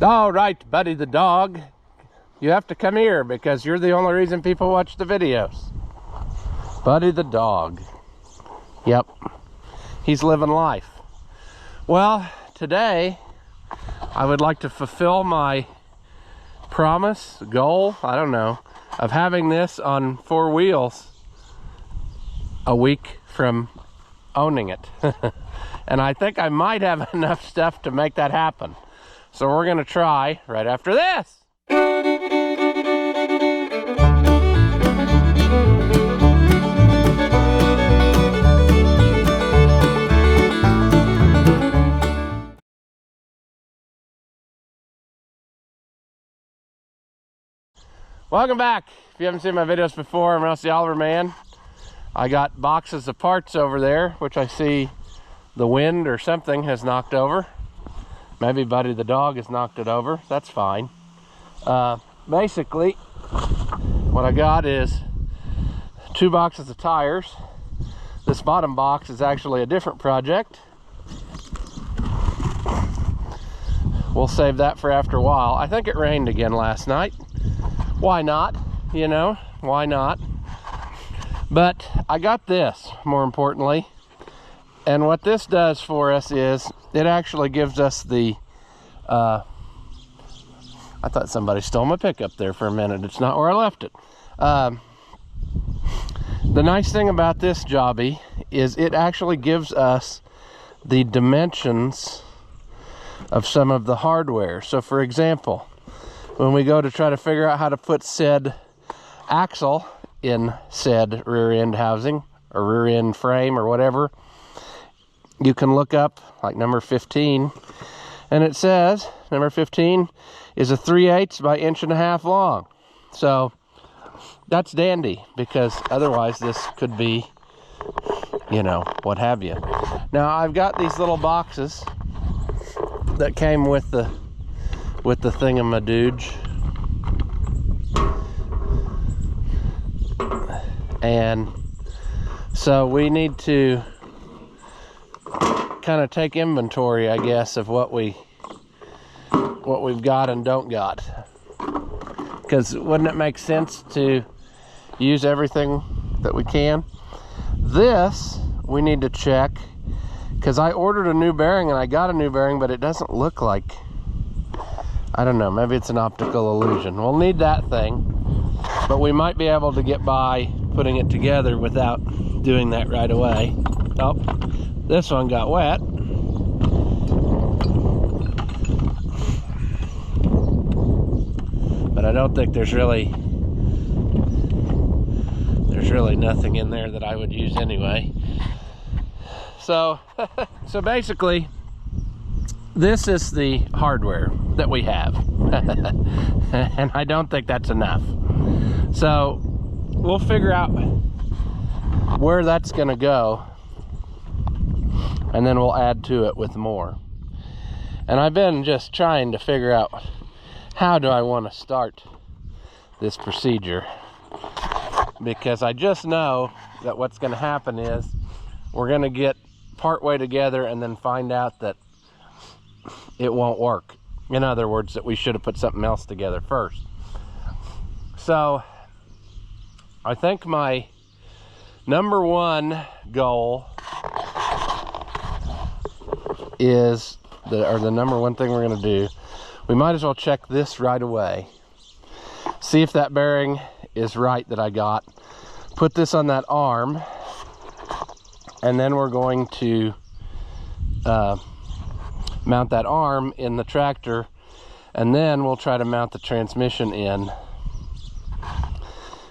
All right, Buddy the dog, you have to come here because you're the only reason people watch the videos. Buddy the dog. Yep, he's living life. Well, today I would like to fulfill my promise, goal, I don't know, of having this on 4 wheels a week from owning it. And I think I might have enough stuff to make that happen. So we're gonna try right after this. Welcome back. If you haven't seen my videos before, I'm the Oliver Man. I got boxes of parts over there, which I see the wind or something has knocked over. Maybe Buddy the dog has knocked it over. That's fine. Basically, what I got is 2 boxes of tires. This bottom box is actually a different project. We'll save that for after a while. I think it rained again last night. Why not? You know, why not? But I got this, more importantly. And what this does for us is, it actually gives us the, I thought somebody stole my pickup there for a minute. It's not where I left it. The nice thing about this jobby is it actually gives us the dimensions of some of the hardware. So for example, when we go to try to figure out how to put said axle in said rear end housing or rear end frame or whatever, you can look up like number 15, and it says number 15 is a 3/8 by 1.5 inches long. So that's dandy, because otherwise this could be, you know, what have you. Now I've got these little boxes that came with the thingamadooge, and so we need to kind of take inventory, I guess, of what we've got and don't got. Because wouldn't it make sense to use everything that we can? This we need to check, because I ordered a new bearing and I got a new bearing, but it doesn't look like, I don't know, maybe it's an optical illusion. We'll need that thing, but we might be able to get by putting it together without doing that right away. Oh, this one got wet. But I don't think there's really nothing in there that I would use anyway. So basically, this is the hardware that we have. And I don't think that's enough. So we'll figure out where that's gonna go, and then we'll add to it with more. And I've been just trying to figure out, how do I want to start this procedure? Because I just know that what's going to happen is we're going to get part way together and then find out that it won't work. In other words, that we should have put something else together first. So I think my number 1 goal is, the number 1 thing we're going to do, we might as well check this right away. See if that bearing is right that I got. Put this on that arm, and then we're going to mount that arm in the tractor, and then we'll try to mount the transmission in,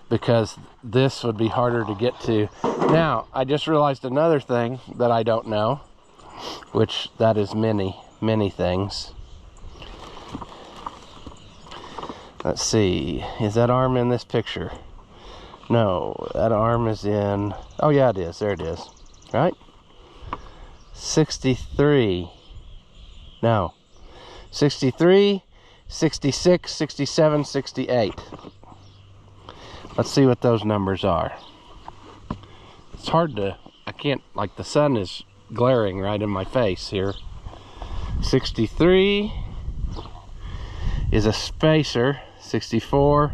because this would be harder to get to. Now, I just realized another thing that I don't know, which that is many things. Let's see, is that arm in this picture? No, that arm is in, oh yeah, it is, there it is, right? 63, no, 63, 66, 67, 68. Let's see what those numbers are. It's hard to, I can't, like the sun is glaring right in my face here. 63, is a spacer, 64.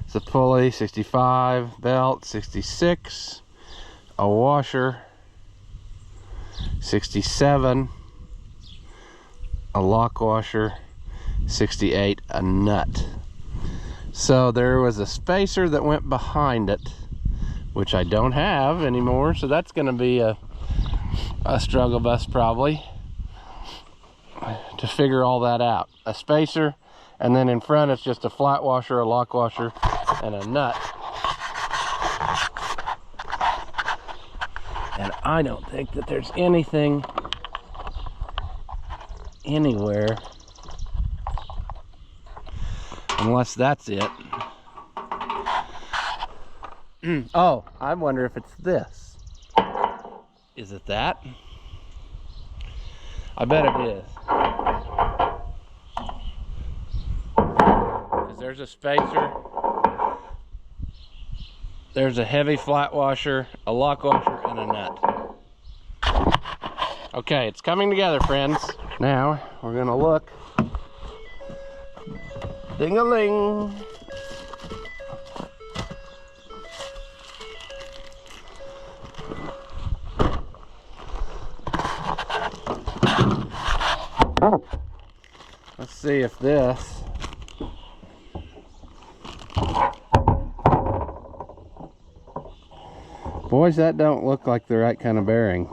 It's a pulley, 65. Belt, 66. A washer, 67. A lock washer, 68. A nut. So there was a spacer that went behind it, which I don't have anymore, so that's going to be a struggle bus probably to figure all that out. A spacer, and then in front it's just a flat washer, a lock washer, and a nut. And I don't think that there's anything anywhere, unless that's it. Oh, I wonder if it's this. Is it that? I bet it is. Because there's a spacer, there's a heavy flat washer, a lock washer, and a nut. Okay, it's coming together, friends. Now we're gonna look. Ding-a-ling. Let's see if this. Boys, that don't look like the right kind of bearing.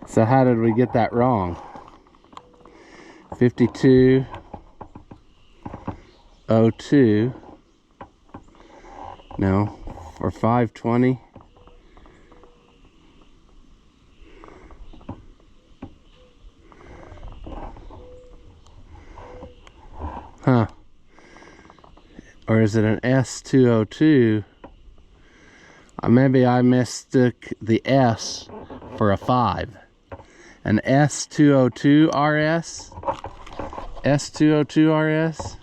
So how did we get that wrong? 5202. No, or 520. Huh. Or is it an S202? Maybe I mistook the S for a 5. An S202 RS? S202 RS?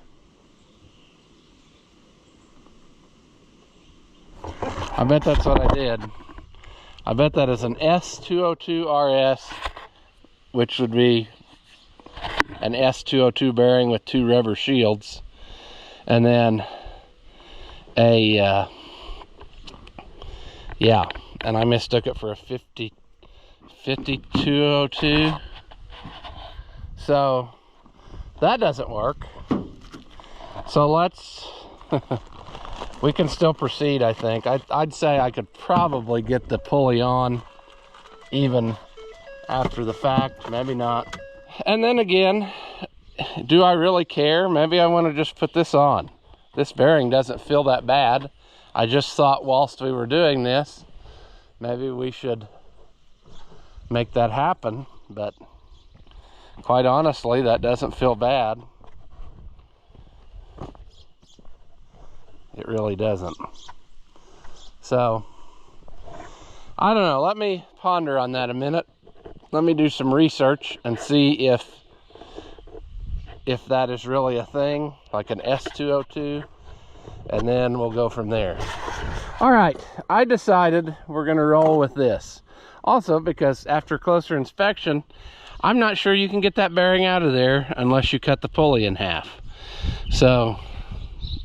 I bet that's what I did. I bet that is an S202 RS, which would be an S202 bearing with 2 rubber shields. And then a, yeah, and I mistook it for a 5202. So that doesn't work. So let's we can still proceed, I think. I'd say I could probably get the pulley on even after the fact, maybe not. And then again, do I really care? Maybe I want to just put this on. This bearing doesn't feel that bad. I just thought whilst we were doing this, maybe we should make that happen, but quite honestly, that doesn't feel bad. It really doesn't. So, I don't know. Let me ponder on that a minute. Let me do some research and see if that is really a thing, like an S202, and then we'll go from there. All right, I decided we're gonna roll with this. Also, because after closer inspection, I'm not sure you can get that bearing out of there unless you cut the pulley in half. So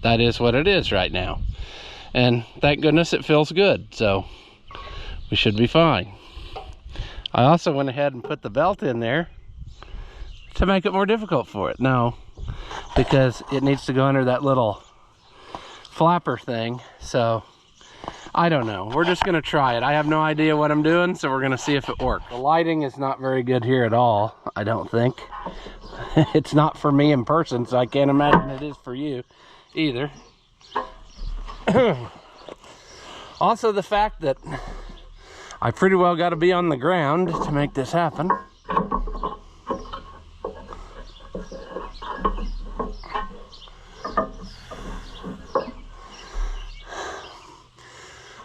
that is what it is right now. And thank goodness it feels good, so we should be fine. I also went ahead and put the belt in there to make it more difficult for it. No, because it needs to go under that little flapper thing. So I don't know. We're just gonna try it. I have no idea what I'm doing, so we're gonna see if it works. The lighting is not very good here at all, I don't think. It's not for me in person, so I can't imagine it is for you either. Also, the fact that I pretty well got to be on the ground to make this happen.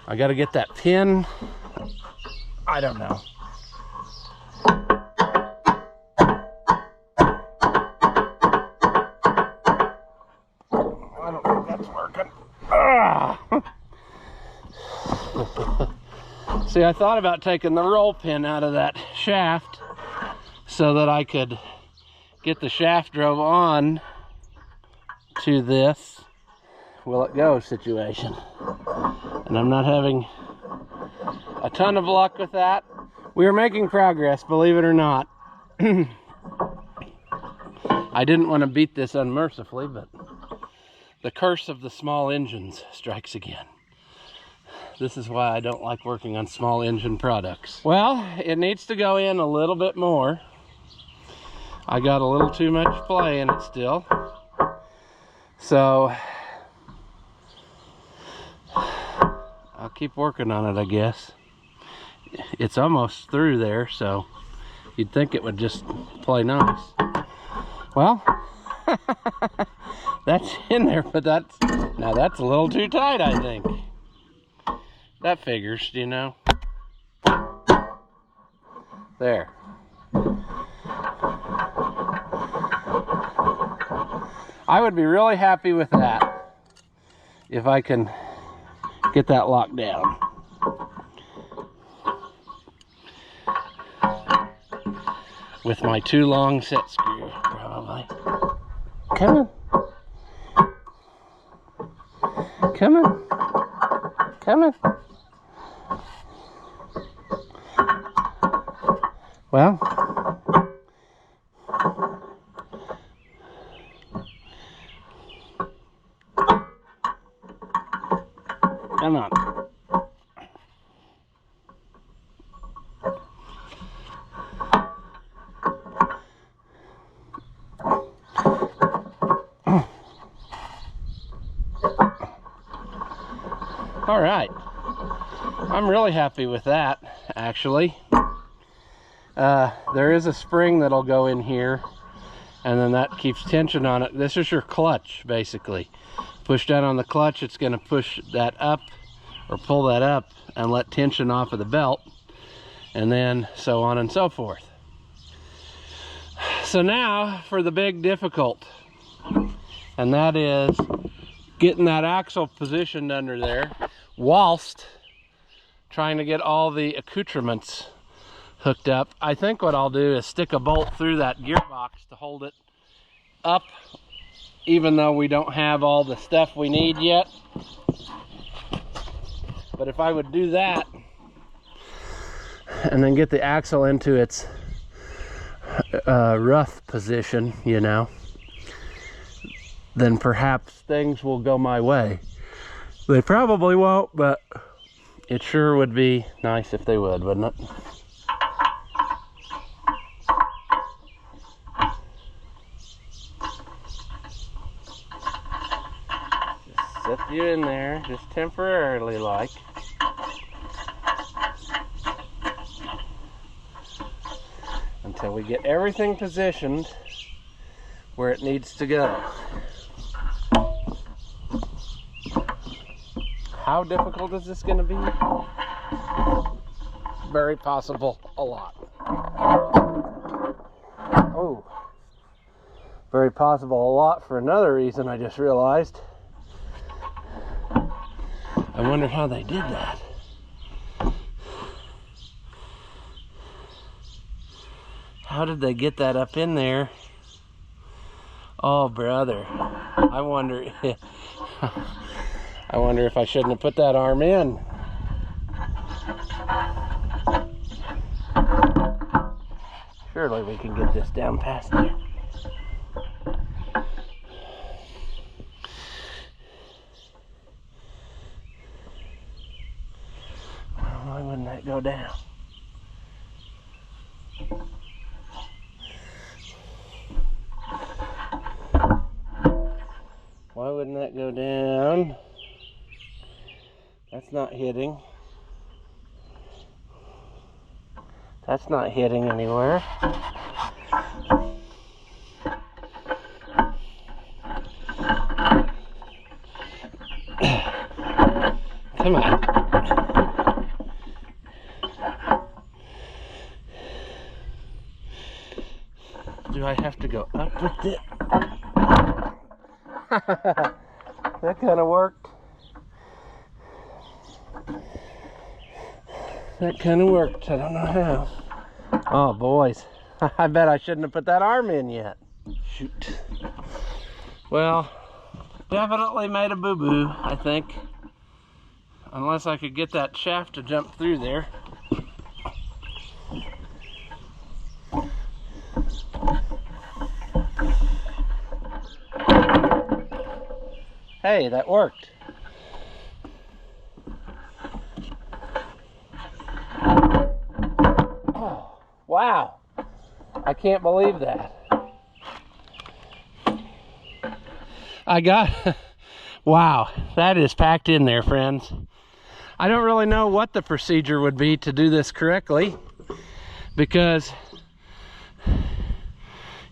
I got to get that pin. I don't know. I don't think that's working. See, I thought about taking the roll pin out of that shaft so that I could get the shaft drove on to this will it go situation. And I'm not having a ton of luck with that. We are making progress, believe it or not. I didn't want to beat this unmercifully, but the curse of the small engines strikes again. This is why I don't like working on small engine products. Well, it needs to go in a little bit more. I got a little too much play in it still. So I'll keep working on it, I guess. It's almost through there, so you'd think it would just play nice. Well, that's in there, but that's a little too tight, I think. That figures, you know. There. I would be really happy with that if I can get that locked down. With my too long set screw, probably. Come on. Come on. Come on. Well, come on. All right, I'm really happy with that, actually. There is a spring that'll go in here, and then that keeps tension on it. This is your clutch, basically. Push down on the clutch, it's going to push that up, or pull that up, and let tension off of the belt, and then so on and so forth. So now for the big difficult, and that is getting that axle positioned under there, whilst trying to get all the accoutrements hooked up. I think what I'll do is stick a bolt through that gearbox to hold it up, even though we don't have all the stuff we need yet. But if I would do that and then get the axle into its rough position, you know, then perhaps things will go my way. They probably won't, but it sure would be nice if they would, wouldn't it? Just set you in there, just temporarily like. Until we get everything positioned where it needs to go. How difficult is this going to be? Very possible a lot. Oh, very possible a lot for another reason I just realized. I wonder how they did that. How did they get that up in there? Oh, brother. I wonder if I shouldn't have put that arm in. Surely we can get this down past there. Well, why wouldn't that go down? Why wouldn't that go down? That's not hitting. That's not hitting anywhere. Come on. Do I have to go up with it? That kind of worked. that kind of worked. I don't know how. Oh, boys. I bet I shouldn't have put that arm in yet. Shoot. Well, definitely made a boo-boo, I think. Unless I could get that shaft to jump through there. Hey, that worked. Oh, wow. I can't believe that. I got, wow, that is packed in there, friends. I don't really know what the procedure would be to do this correctly, because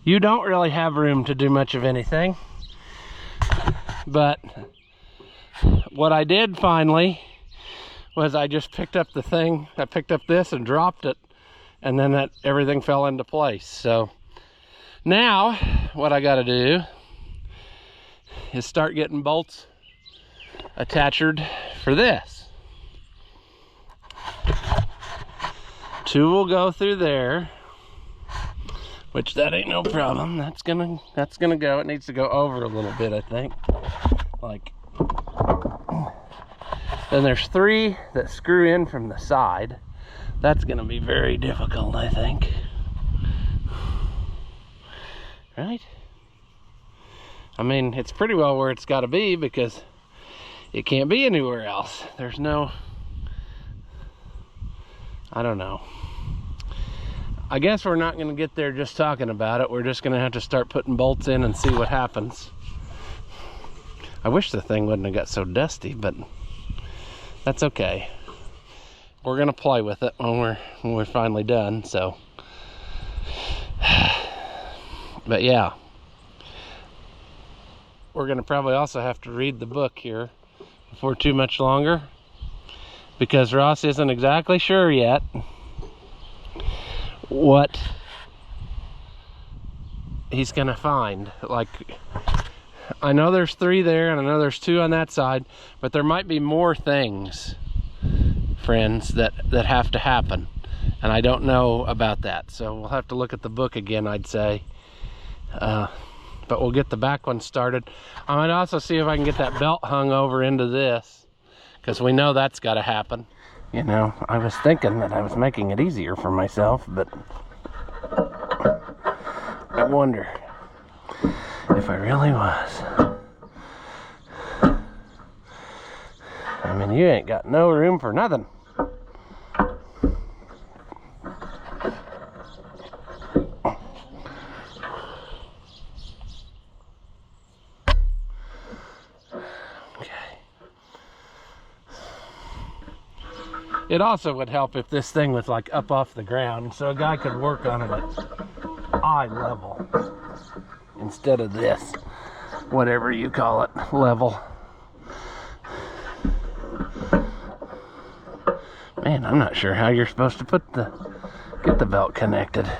you don't really have room to do much of anything. But what I did finally was I just picked up the thing, I picked up this and dropped it, and then everything fell into place. So now what I got to do is start getting bolts attached for this. 2 will go through there, which that ain't no problem. That's gonna go. It needs to go over a little bit, I think. Like, then there's 3 that screw in from the side. That's gonna be very difficult, I think. Right? I mean, it's pretty well where it's got to be, because it can't be anywhere else. There's no, I don't know. I guess we're not going to get there just talking about it. We're just going to have to start putting bolts in and see what happens. I wish the thing wouldn't have got so dusty, but that's okay. We're going to play with it when we're finally done, so. But yeah. We're going to probably also have to read the book here before too much longer, because Ross isn't exactly sure yet what he's gonna find. Like, I know there's 3 there, and I know there's 2 on that side, but there might be more things, friends, that have to happen, and I don't know about that. So we'll have to look at the book again, I'd say. But we'll get the back one started. I might also see if I can get that belt hung over into this, because we know that's got to happen. You know, I was thinking that I was making it easier for myself, but I wonder if I really was. I mean, you ain't got no room for nothing. It also would help if this thing was like up off the ground, so a guy could work on it at eye level instead of this, whatever you call it, level. Man, I'm not sure how you're supposed to get the belt connected.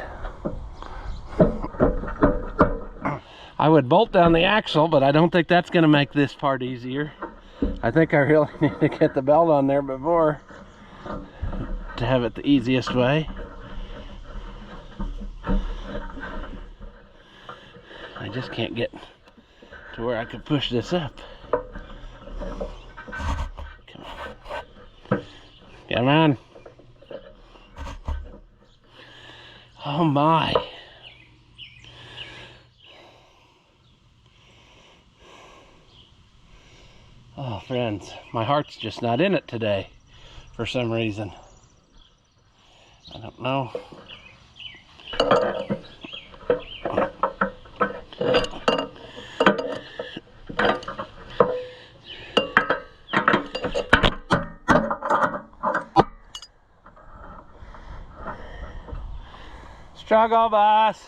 I would bolt down the axle, but I don't think that's going to make this part easier. I think I really need to get the belt on there before, to have it the easiest way. I just can't get to where I could push this up. Come on. Come on. Oh my. Oh, friends, my heart's just not in it today for some reason. I don't know. Struggle, boss.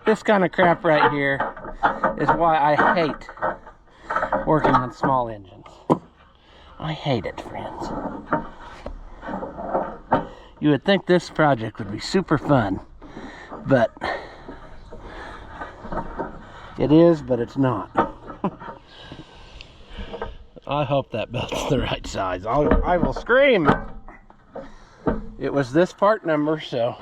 This kind of crap right here is why I hate working on small engines. I hate it, friends. You would think this project would be super fun, but it is, but it's not. I hope that belt's the right size. I will scream. It was this part number, so.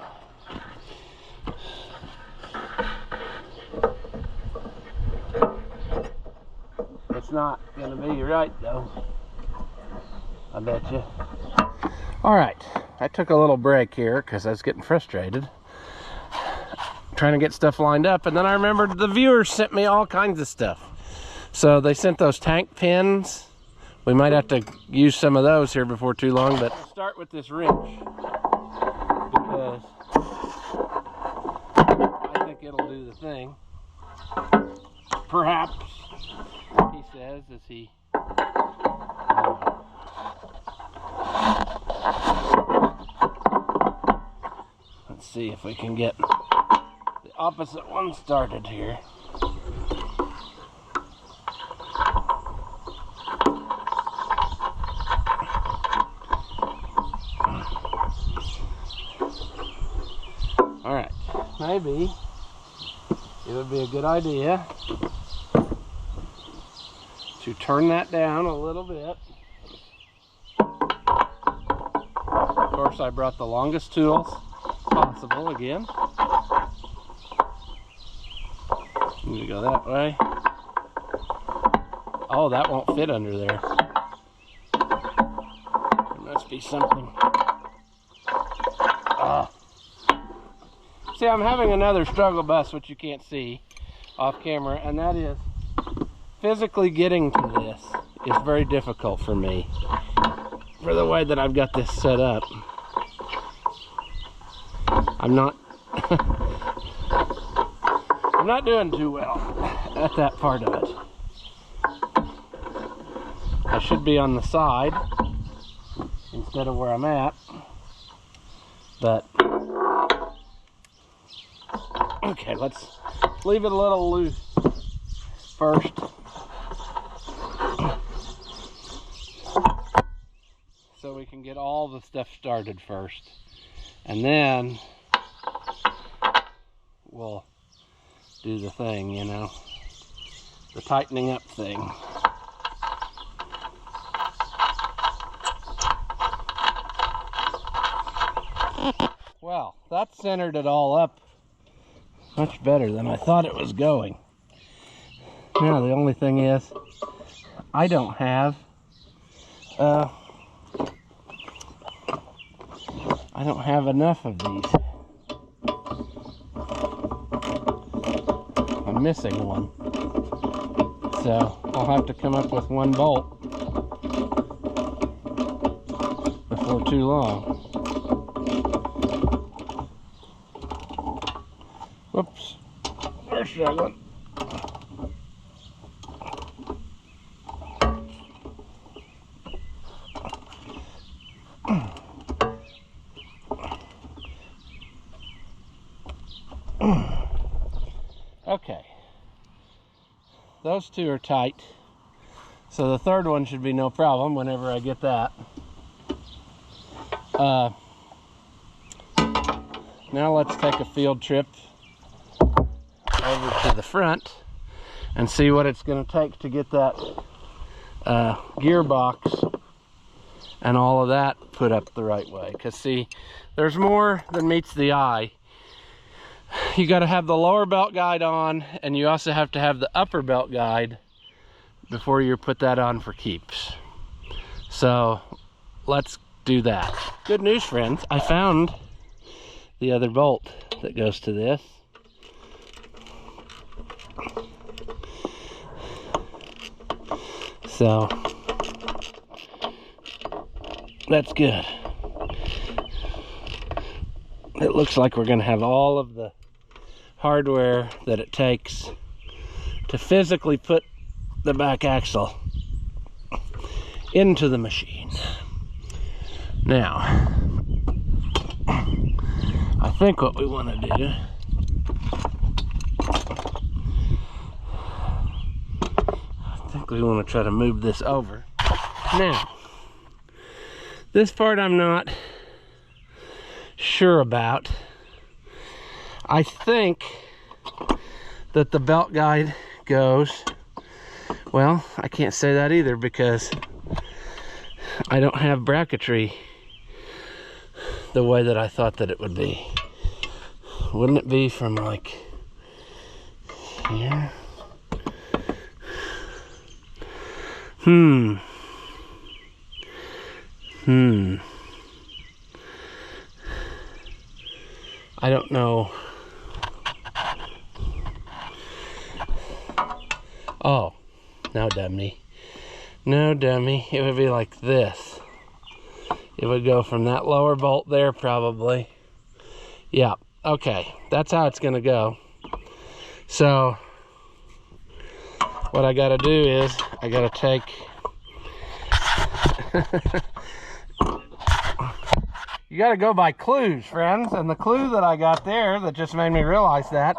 It's not gonna be right though, I bet you. All right, I took a little break here because I was getting frustrated trying to get stuff lined up, and then I remembered the viewers sent me all kinds of stuff. So they sent those tank pins. We might have to use some of those here before too long, but I'll start with this wrench because I think it'll do the thing. Perhaps, he says, as he let's see if we can get the opposite one started here. All right, maybe it would be a good idea to turn that down a little bit. Of course, I brought the longest tools possible again. I'm gonna go that way. Oh, that won't fit under there. There must be something. See, I'm having another struggle bus, which you can't see off camera, and that is physically getting to this is very difficult for me for the way that I've got this set up. I'm not I'm not doing too well at that part of it. I should be on the side instead of where I'm at, but okay, let's leave it a little loose first. So we can get all the stuff started first. And then we'll do the thing, you know, the tightening up thing. Well, that centered it all up much better than I thought it was going. Now the only thing is, I don't have enough of these. I'm missing one. So I'll have to come up with one bolt before too long. Whoops, we're struggling. Okay, those two are tight, so the third one should be no problem whenever I get that. Now let's take a field trip over to the front and see what it's going to take to get that gearbox and all of that put up the right way. Because see, there's more than meets the eye. You got to have the lower belt guide on, and you also have to have the upper belt guide before you put that on for keeps. So let's do that. Good news, friends, I found the other bolt that goes to this. So that's good. It looks like we're going to have all of the hardware that it takes to physically put the back axle into the machine. Now, I think what we want to do we want to try to move this over. Now, this part I'm not sure about. I think that the belt guide goes, well, I can't say that either because I don't have bracketry the way that I thought that it would be. Wouldn't it be from like here? I don't know. Oh, no dummy. No dummy. It would be like this. It would go from that lower bolt there probably. Yeah, okay. That's how it's gonna go. So what I gotta do is I gotta take you gotta go by clues, friends, and the clue that I got there that just made me realize that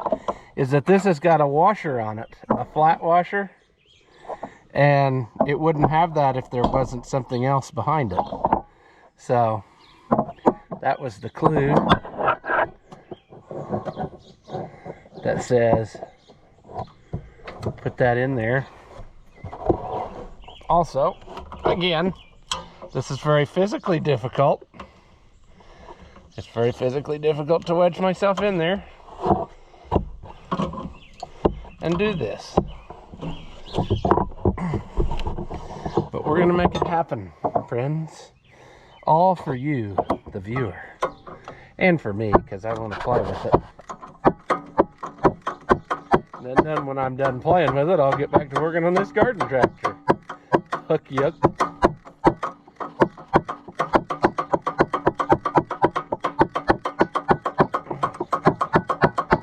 is that this has got a washer on it, a flat washer, and it wouldn't have that if there wasn't something else behind it. So that was the clue that says put that in there. Also, again, this is very physically difficult. It's very physically difficult to wedge myself in there and do this. But we're gonna make it happen, friends. All for you, the viewer, and for me, because I want to play with it. And then when I'm done playing with it, I'll get back to working on this garden tractor. Hook you up.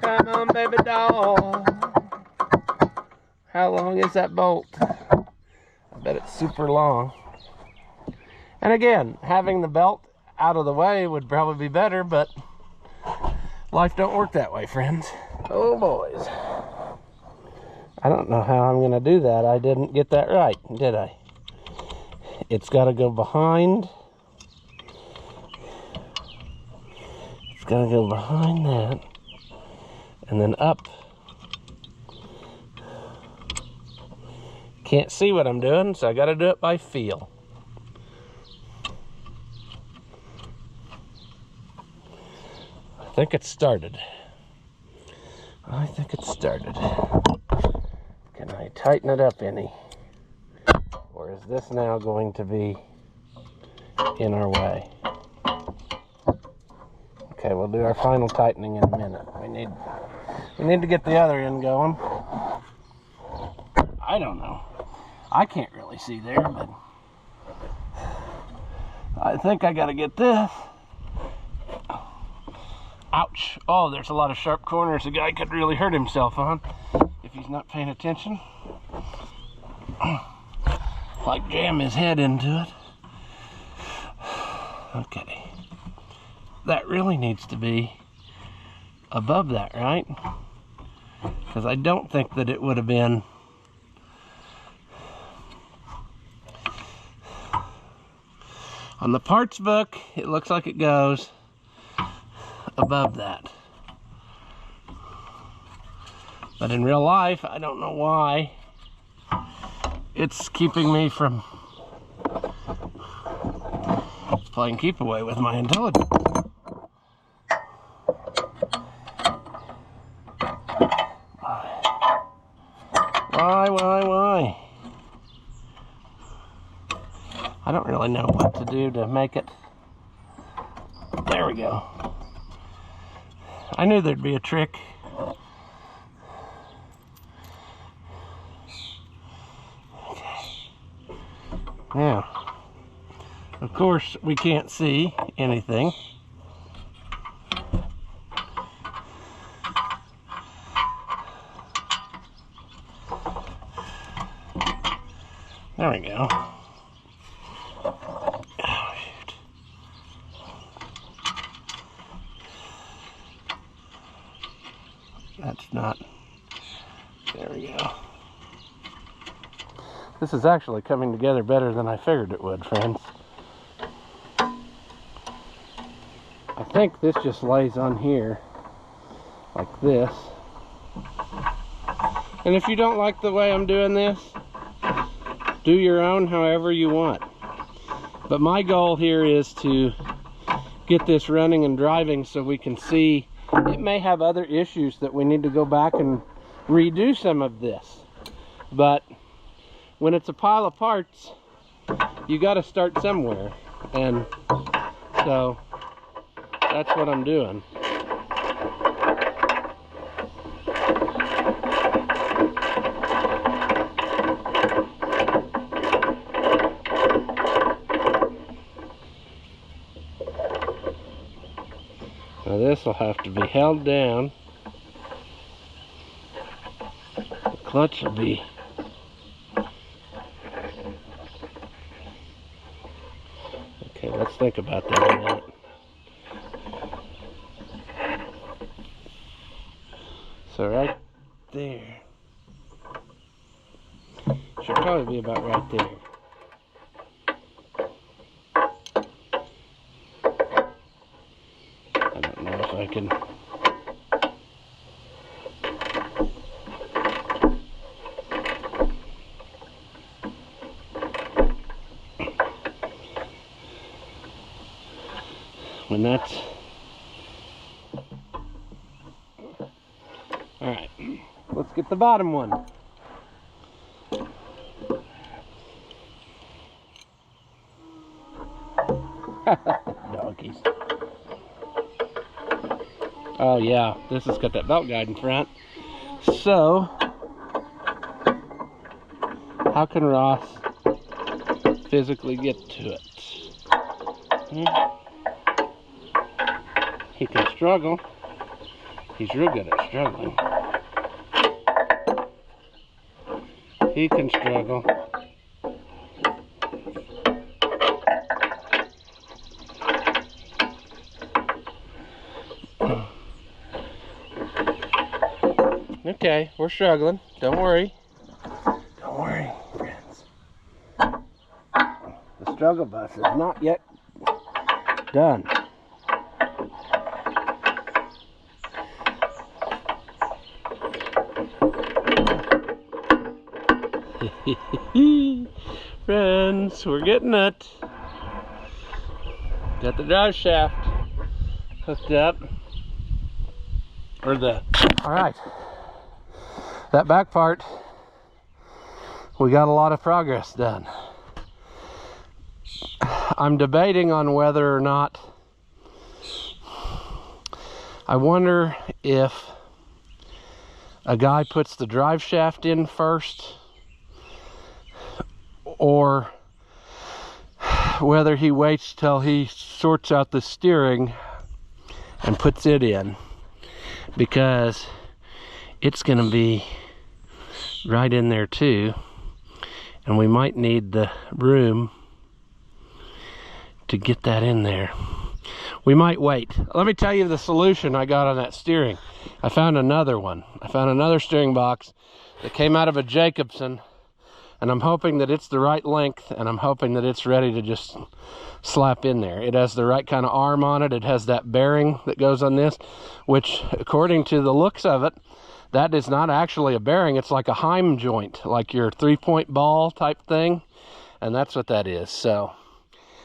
Come on, baby doll. How long is that bolt? I bet it's super long. And again, having the belt out of the way would probably be better, but life don't work that way, friends. Oh, boys. I don't know how I'm going to do that. I didn't get that right, did I? It's got to go behind. It's got to go behind that. And then up. Can't see what I'm doing, so I got to do it by feel. I think it started. I think it started. Can I tighten it up any? Or is this now going to be in our way? Okay, we'll do our final tightening in a minute. We need to get the other end going. I don't know. I can't really see there, but I think I gotta get this. Ouch. Oh, there's a lot of sharp corners the guy could really hurt himself on if he's not paying attention. Like jam his head into it. Okay. That really needs to be above that, right? Because I don't think that it would have been on the parts book. It looks like it goes above that, but in real life I don't know why it's keeping me from playing keep away with my intelligence. Why? I don't really know what to do to make it. There we go. I knew there'd be a trick. Okay. Now, of course, we can't see anything. There we go. Oh, shoot. That's not. There we go. This is actually coming together better than I figured it would, friends. I think this just lays on here like this. And if you don't like the way I'm doing this, do your own however you want. But my goal here is to get this running and driving so we can see. It may have other issues that we need to go back and redo some of this. But when it's a pile of parts, you got to start somewhere. And so that's what I'm doing. Now this will have to be held down. The clutch will be okay. Let's think about that a minute. So right there should probably be about right there. I don't know if I can. When that's all right, let's get the bottom one. Donkeys. Oh yeah, this has got that belt guide in front. So, how can Ross physically get to it? He can struggle. He's real good at struggling. He can struggle. Okay, we're struggling. Don't worry. Don't worry, friends. The struggle bus is not yet done. Friends, we're getting it. Got the drive shaft hooked up. Alright. That back part, we got a lot of progress done. I'm debating on whether or not, I wonder if a guy puts the drive shaft in first, or whether he waits till he sorts out the steering and puts it in, because it's going to be right in there too, and we might need the room to get that in there. We might wait. Let me tell you the solution I got on that steering. I found another one. I found another steering box that came out of a Jacobson, and I'm hoping that it's the right length, and I'm hoping that it's ready to just slap in there. It has the right kind of arm on it. It has that bearing that goes on this, which according to the looks of it, that is not actually a bearing. It's like a Heim joint, like your 3-point ball type thing, and that's what that is. So,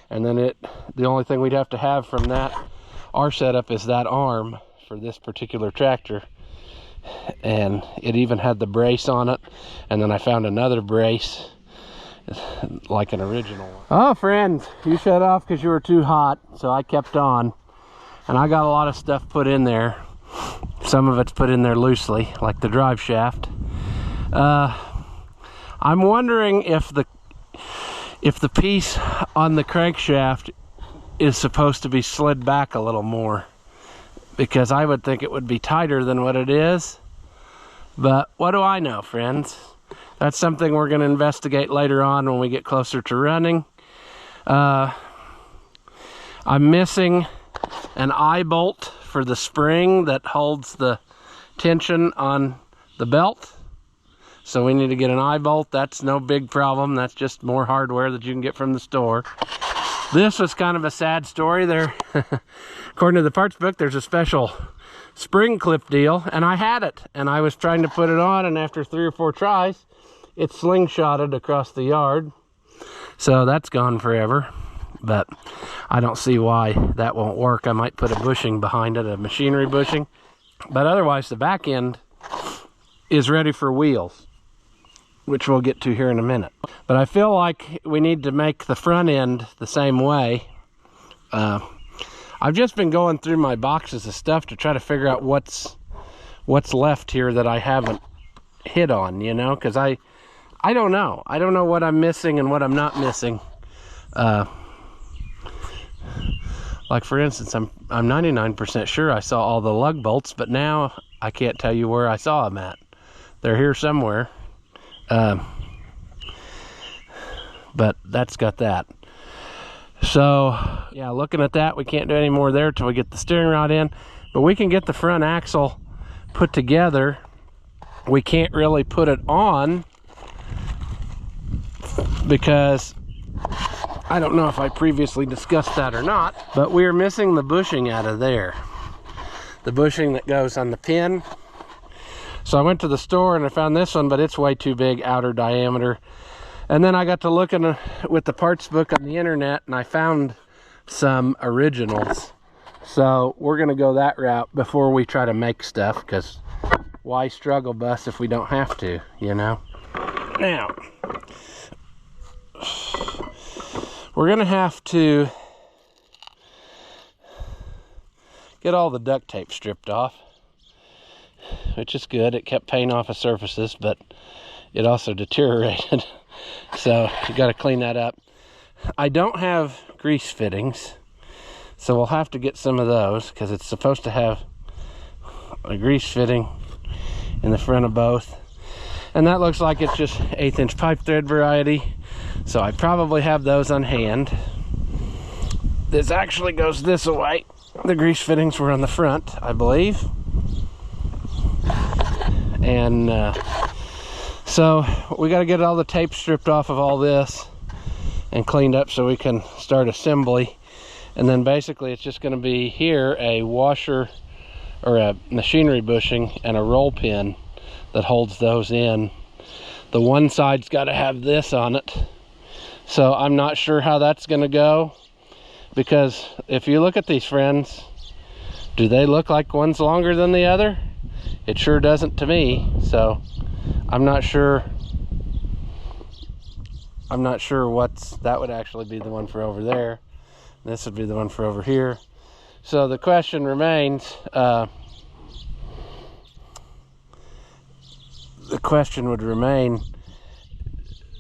and then the only thing we'd have to have from that, our setup, is that arm for this particular tractor. And it even had the brace on it, and then I found another brace like an original one. Oh, friends, you shut off because you were too hot, so I kept on, and I got a lot of stuff put in there. Some of it's put in there loosely, like the drive shaft. I'm wondering if the piece on the crankshaft is supposed to be slid back a little more, because I would think it would be tighter than what it is. But what do I know, friends? That's something we're going to investigate later on when we get closer to running. I'm missing an eye bolt for the spring that holds the tension on the belt. So we need to get an eye bolt. That's no big problem. That's just more hardware that you can get from the store. This was kind of a sad story there. According to the parts book, there's a special spring clip deal, and I had it, and I was trying to put it on, and after 3 or 4 tries, it slingshotted across the yard. So that's gone forever, but I don't see why that won't work. I might put a bushing behind it, a machinery bushing, but otherwise the back end is ready for wheels, which we'll get to here in a minute. But I feel like we need to make the front end the same way. I've just been going through my boxes of stuff to try to figure out what's left here that I haven't hit on, you know, because I don't know. I don't know what I'm missing and what I'm not missing. Like for instance, I'm 99% sure I saw all the lug bolts, but now I can't tell you where I saw them at. They're here somewhere. But that's got that. So yeah, looking at that, we can't do any more there till we get the steering rod in, but we can get the front axle put together. We can't really put it on because I don't know if I previously discussed that or not, but we're missing the bushing out of there, the bushing that goes on the pin. So I went to the store and I found this one, but it's way too big, outer diameter. And then I got to looking with the parts book on the internet, and I found some originals. So we're gonna go that route before we try to make stuff, because why struggle bus if we don't have to, you know? Now, we're gonna have to get all the duct tape stripped off, which is good. It kept paint off of surfaces, but it also deteriorated. So you got to clean that up. I don't have grease fittings, so we'll have to get some of those, because it's supposed to have a grease fitting in the front of both. And that looks like it's just 1/8 inch pipe thread variety, so I probably have those on hand. This actually goes this way. The grease fittings were on the front, I believe. And so we got to get all the tape stripped off of all this and cleaned up so we can start assembly. And then basically it's just going to be here a washer or a machinery bushing and a roll pin that holds those in. The one side's got to have this on it, so I'm not sure how that's going to go, because if you look at these friends, do they look like one's longer than the other? It sure doesn't to me. So I'm not sure that would actually be the one for over there. This would be the one for over here. So the question remains, the question would remain,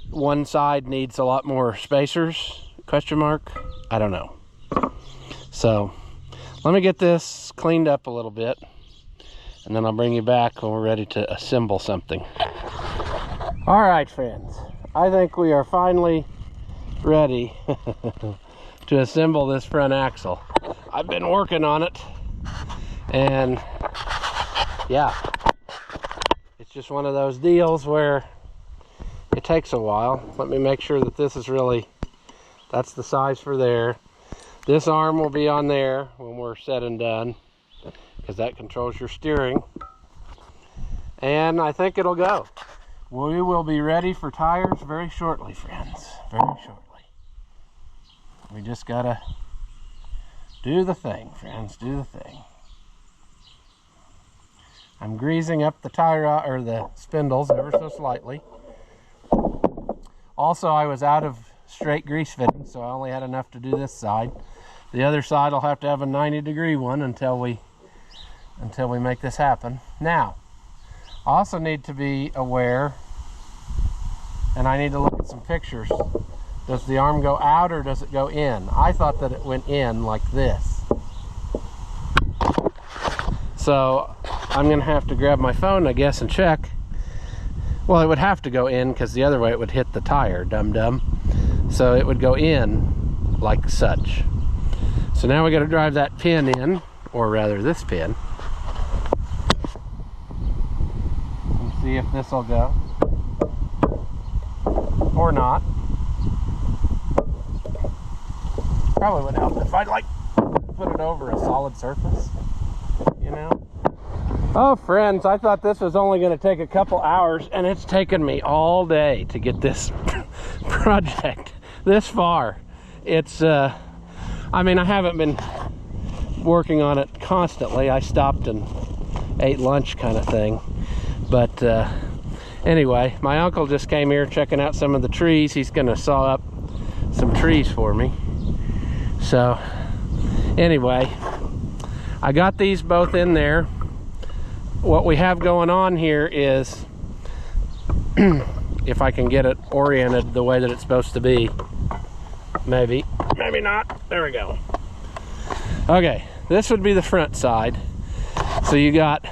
one side needs a lot more spacers, question mark? I don't know. So let me get this cleaned up a little bit, and then I'll bring you back when we're ready to assemble something. All right, friends, I think we are finally ready to assemble this front axle. I've been working on it, and yeah, it's just one of those deals where it takes a while. Let me make sure that this is really, that's the size for there. This arm will be on there when we're said and done, because that controls your steering. And I think it'll go. We will be ready for tires very shortly, friends, very shortly. We just gotta do the thing, friends, do the thing. I'm greasing up the tire, or the spindles ever so slightly. Also, I was out of straight grease fitting, so I only had enough to do this side. The other side I'll have to have a 90-degree one until we make this happen. Now, I also need to be aware, and I need to look at some pictures. Does the arm go out or does it go in? I thought that it went in like this. So I'm gonna have to grab my phone, I guess, and check. Well, it would have to go in, because the other way it would hit the tire, dum-dum. So it would go in like such. So now we got to drive that pin in, or rather this pin, and see if this will go. or not. Probably would help if I'd like put it over a solid surface, you know. Oh friends, I thought this was only going to take a couple hours, and it's taken me all day to get this project this far. It's I mean, I haven't been working on it constantly. I stopped and ate lunch kind of thing, but anyway, my uncle just came here checking out some of the trees. He's gonna saw up some trees for me. So anyway, I got these both in there. What we have going on here is if I can get it oriented the way that it's supposed to be, maybe not. There we go. Okay, this would be the front side. So you got,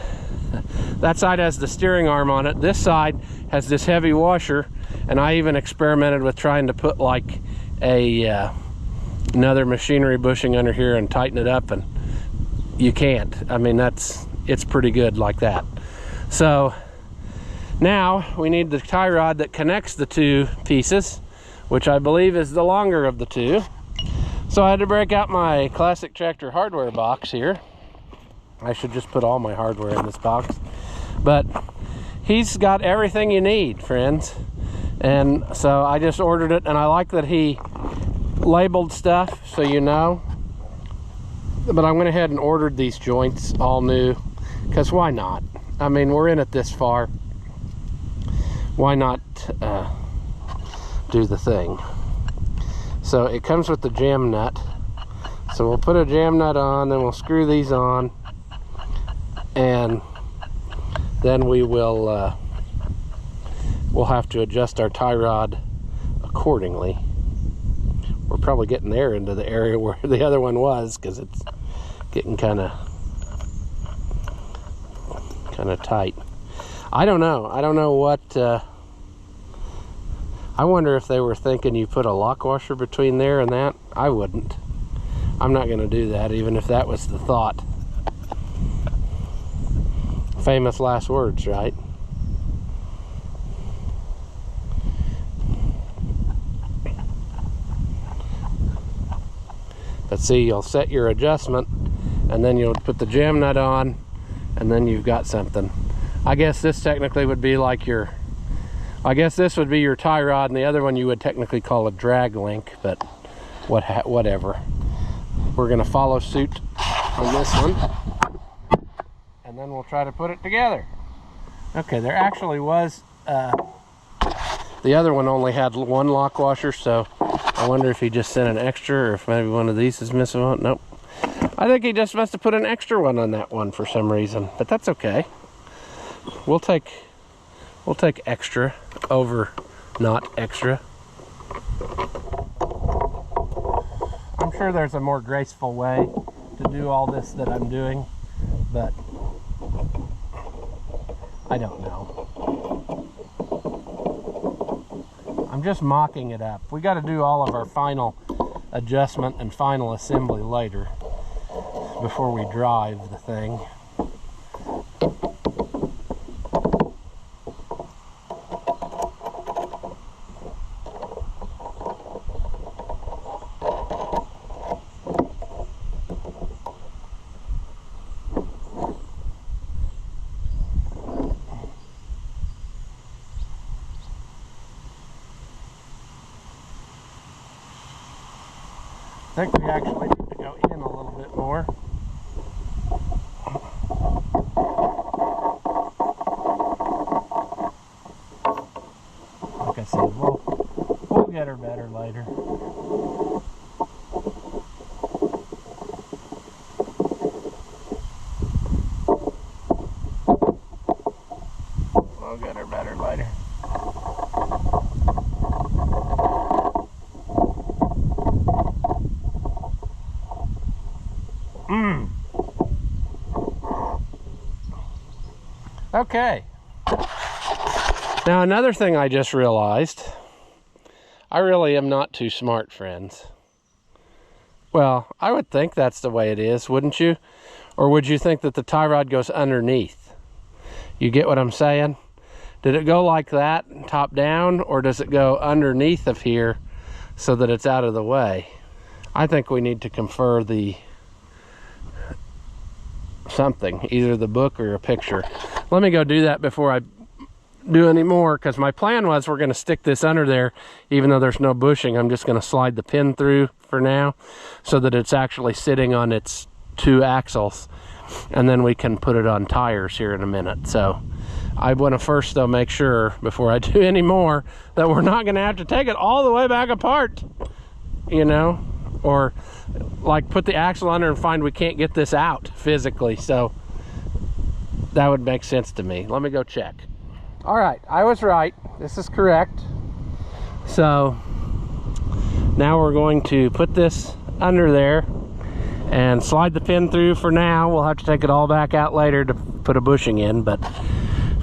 that side has the steering arm on it. This side has this heavy washer, and I even experimented with trying to put like a another machinery bushing under here and tighten it up, and you can't. I mean, it's pretty good like that. So now we need the tie rod that connects the two pieces, which I believe is the longer of the two. So I had to break out my classic tractor hardware box here. I should just put all my hardware in this box, but he's got everything you need, friends. And so I just ordered it, and I like that he labeled stuff so you know. But I went ahead and ordered these joints all new, because why not? I mean, we're in it this far. Why not do the thing? So it comes with the jam nut. So we'll put a jam nut on, then we'll screw these on, and then we will we'll have to adjust our tie rod accordingly. We're probably getting there into the area where the other one was, because it's getting kind of tight. I don't know what I wonder if they were thinking you put a lock washer between there and that. I wouldn't. I'm not going to do that, even if that was the thought. Famous last words, right? But see, you'll set your adjustment, and then you'll put the jam nut on, and then you've got something. I guess this technically would be like your, I guess this would be your tie rod, and the other one you would technically call a drag link, but whatever. We're gonna follow suit on this one, and then we'll try to put it together. Okay, there actually was, the other one only had one lock washer, so I wonder if he just sent an extra, or if maybe one of these is missing one. Nope. I think he just must have put an extra one on that one for some reason, but that's okay. We'll take extra over not extra. I'm sure there's a more graceful way to do all this that I'm doing, but I don't know. I'm just mocking it up. We got to do all of our final adjustment and final assembly later before we drive the thing. I think we actually need to go in a little bit more. Like I said, we'll get her better later. We'll get her better later. Okay. Now another thing I just realized, I really am not too smart, friends. Well, I would think that's the way it is, wouldn't you? Or would you think that the tie rod goes underneath? You get what I'm saying? Did it go like that, top down, or does it go underneath of here so that it's out of the way? I think we need to confer the something, either the book or a picture. Let me go do that before I do any more, because my plan was we're going to stick this under there even though there's no bushing. I'm just going to slide the pin through for now so that it's actually sitting on its 2 axles, and then we can put it on tires here in a minute. So I want to first though make sure before I do any more that we're not going to have to take it all the way back apart, you know, or like put the axle under and find we can't get this out physically. So that would make sense to me. Let me go check. All right, I was right. This is correct. So now we're going to put this under there and slide the pin through for now. We'll have to take it all back out later to put a bushing in, but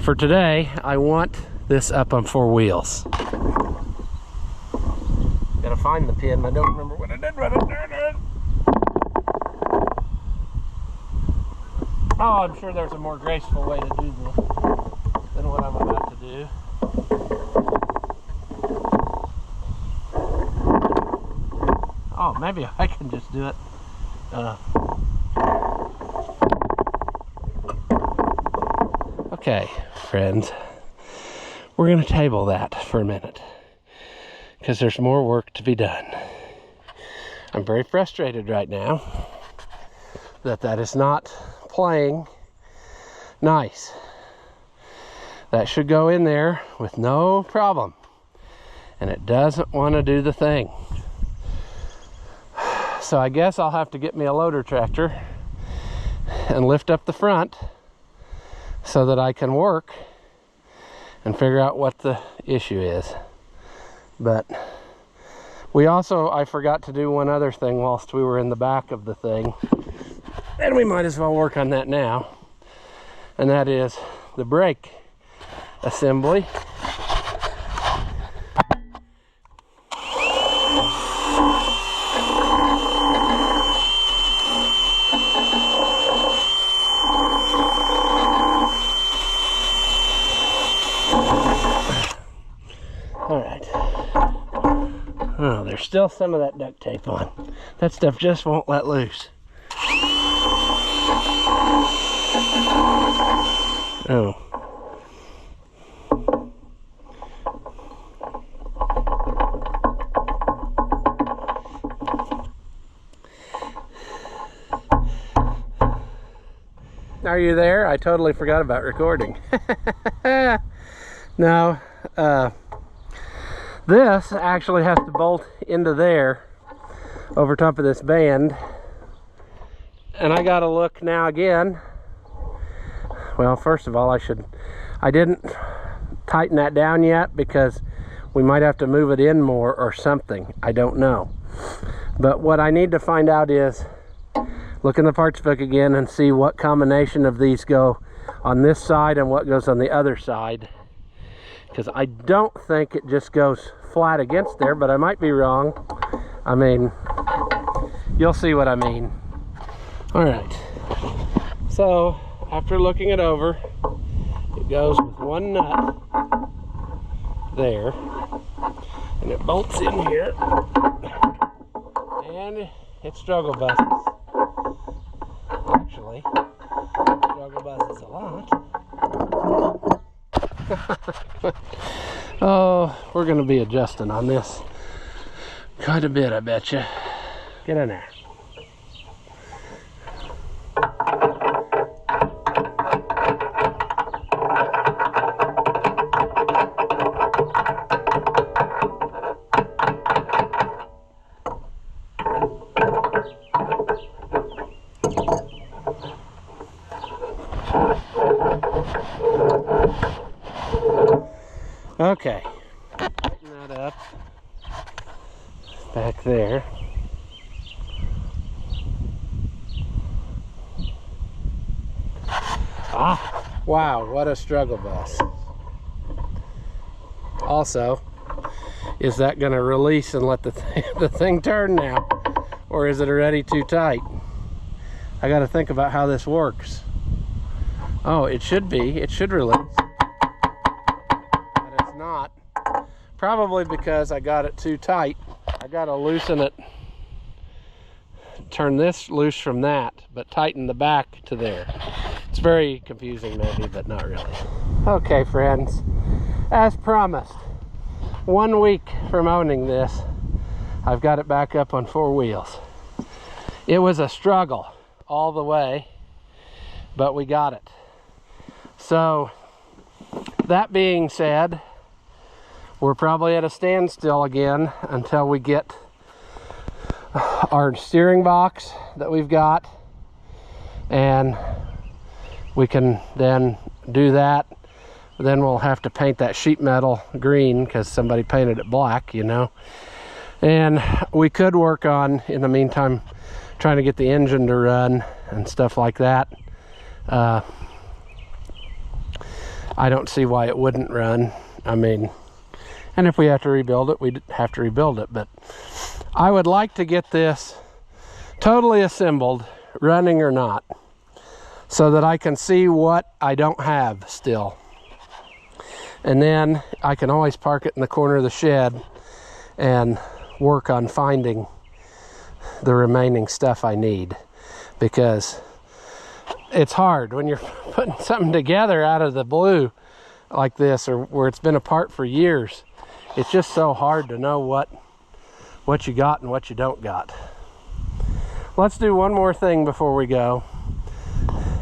for today, I want this up on 4 wheels. Gotta find the pin. I don't remember what I did with it. Oh, I'm sure there's a more graceful way to do this than what I'm about to do. Oh, maybe I can just do it. Okay, friends, we're going to table that for a minute because there's more work to be done. I'm very frustrated right now that is not playing nice. That should go in there with no problem, and it doesn't want to do the thing. So I guess I'll have to get me a loader tractor and lift up the front so that I can work and figure out what the issue is. But we also, I forgot to do one other thing whilst we were in the back of the thing, and we might as well work on that now, and that is the brake assembly. Oh, there's still some of that duct tape on. That stuff just won't let loose. Oh. Are you there? I totally forgot about recording. No, this actually has to bolt into there over top of this band, and I gotta look now again. Well, first of all, I didn't tighten that down yet because we might have to move it in more or something. I don't know. But what I need to find out is look in the parts book again and see what combination of these go on this side and what goes on the other side, because I don't think it just goes flat against there, but I might be wrong. I mean, you'll see what I mean. All right, so after looking it over, it goes with one nut there, and it bolts in here, and it struggle buses. Actually, struggle buses a lot. Oh, we're going to be adjusting on this quite a bit, I bet you. Get in there. Okay, tighten that up back there. Ah, wow, what a struggle bus. Also, is that going to release and let the thing turn now, or is it already too tight? I got to think about how this works. Oh, it should be. It should release. Probably because I got it too tight. I gotta loosen it, turn this loose from that, but tighten the back to there. It's very confusing maybe, but not really. Okay friends, as promised, 1 week from owning this, I've got it back up on 4 wheels. It was a struggle all the way, but we got it. So that being said, we're probably at a standstill again until we get our steering box that we've got, and we can then do that. Then we'll have to paint that sheet metal green because somebody painted it black, you know. And we could work on, in the meantime, trying to get the engine to run and stuff like that. I don't see why it wouldn't run. I mean, and if we have to rebuild it, we'd have to rebuild it. But I would like to get this totally assembled, running or not, so that I can see what I don't have still. And then I can always park it in the corner of the shed and work on finding the remaining stuff I need, because it's hard when you're putting something together out of the blue like this, or where it's been apart for years. It's just so hard to know what you got and what you don't got. Let's do one more thing before we go,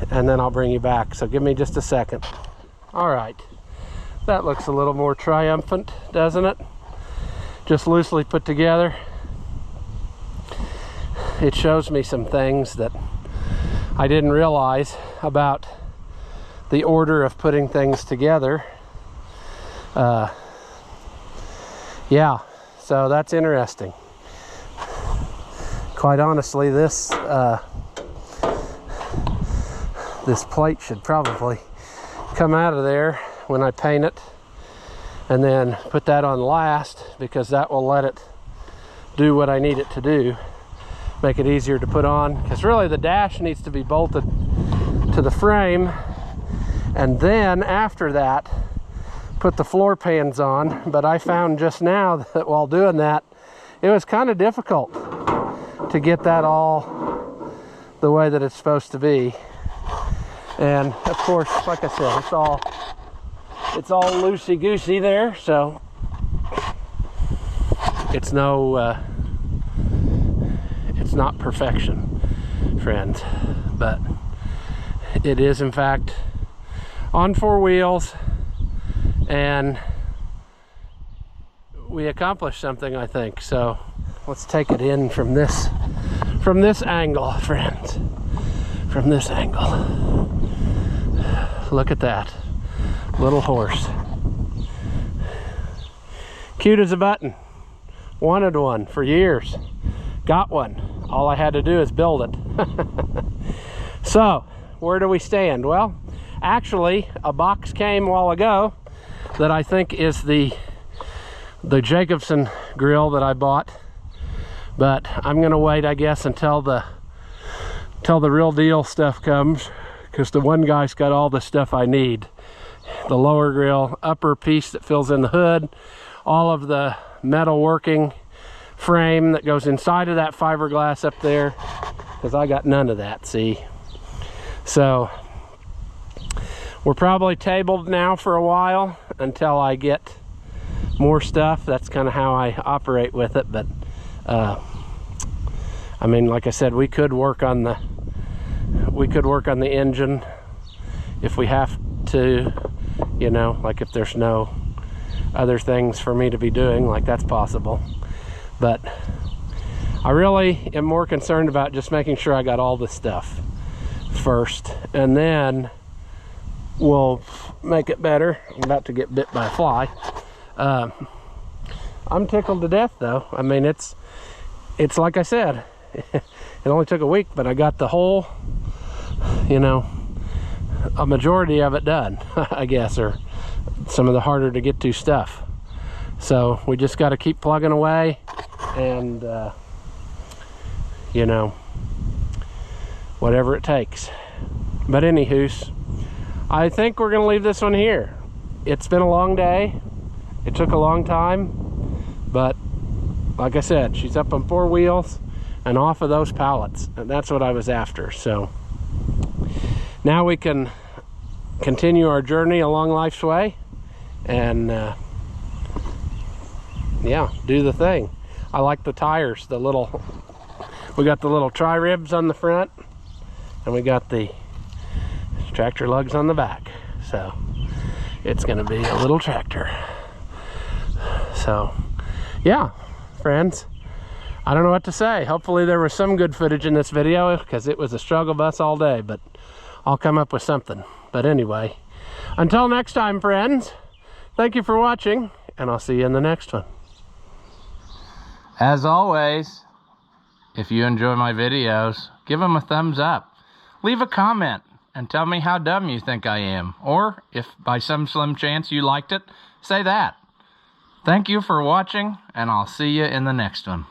and then I'll bring you back. So give me just a second. All right, that looks a little more triumphant, doesn't it? Just loosely put together. It shows me some things that I didn't realize about the order of putting things together. Yeah, so that's interesting. Quite honestly, this plate should probably come out of there when I paint it, and then put that on last, because that will let it do what I need it to do, make it easier to put on. Because really the dash needs to be bolted to the frame, and then after that put the floor pans on. But I found just now that while doing that, it was kind of difficult to get that all the way that it's supposed to be. And of course, like I said, it's all loosey-goosey there, so it's it's not perfection, friends, but it is in fact on 4 wheels, and we accomplished something, I think. So let's take it in from this angle, friends. From this angle. Look at that little horse. Cute as a button. Wanted one for years. Got one. All I had to do is build it. So, where do we stand? Well, actually, a box came a while ago that I think is the Jacobson grill that I bought. But I'm gonna wait, I guess, until the real deal stuff comes, because the one guy's got all the stuff I need. The lower grill, upper piece that fills in the hood, all of the metal working frame that goes inside of that fiberglass up there, because I got none of that, see? So we're probably tabled now for a while until I get more stuff. That's kind of how I operate with it. But I mean, like I said, we could work on the engine if we have to, you know, like if there's no other things for me to be doing, like that's possible. But I really am more concerned about just making sure I got all the stuff first, and then we'll make it better. I'm about to get bit by a fly. I'm tickled to death though. I mean, it's like I said, it only took a week, but I got the whole, you know, a majority of it done, I guess, or some of the harder to get to stuff. So we just got to keep plugging away, and you know, whatever it takes. But anywho, I think we're gonna leave this one here. It's been a long day, It took a long time, but like I said, she's up on 4 wheels and off of those pallets, and that's what I was after. So now we can continue our journey along life's way and yeah, do the thing. I like the tires, we got the little tri-ribs on the front, and we got the tractor lugs on the back. So it's gonna be a little tractor. So yeah, friends, I don't know what to say. Hopefully there was some good footage in this video, because it was a struggle bus all day, but I'll come up with something. But anyway, until next time, friends, thank you for watching, and I'll see you in the next one. As always, if you enjoy my videos, give them a thumbs up. Leave a comment and tell me how dumb you think I am. Or if by some slim chance you liked it, say that. Thank you for watching, and I'll see you in the next one.